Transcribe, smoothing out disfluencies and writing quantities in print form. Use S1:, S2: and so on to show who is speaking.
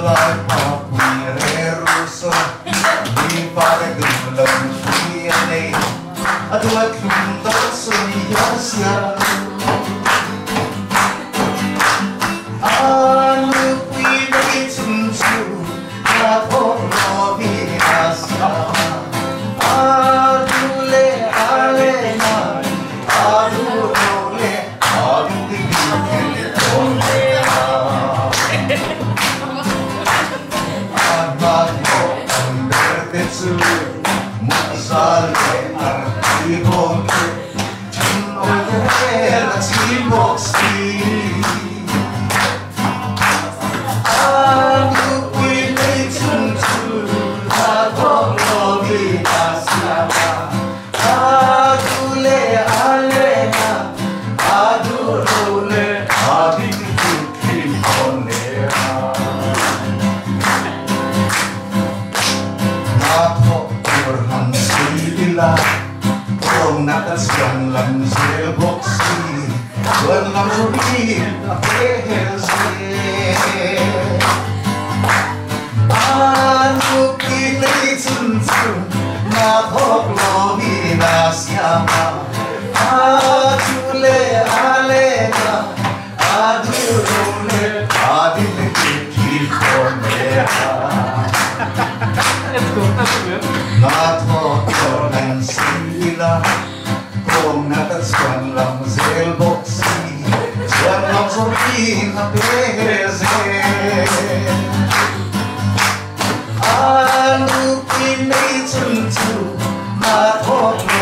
S1: lai papire ruso ni pare gulam Neih adua kunta sonia sia Nupui Neih Chhun na polo binasa adule alena adule aduli ole admo andertetsu musale artibok Chhun la chimboksi Nupui Neih Chhun na polo binasa adule alena adule adili onera Napo kurhan silila Kung natasyan lang sa boksi Walang sabihin na pehelse Nupui Neih Chhun na polo binasa adule alena adule adili onera Natmotoran sila Kung natasyan lang zelboksi Siyan lang sabihin na peheze Nupui Neih Chhun na polo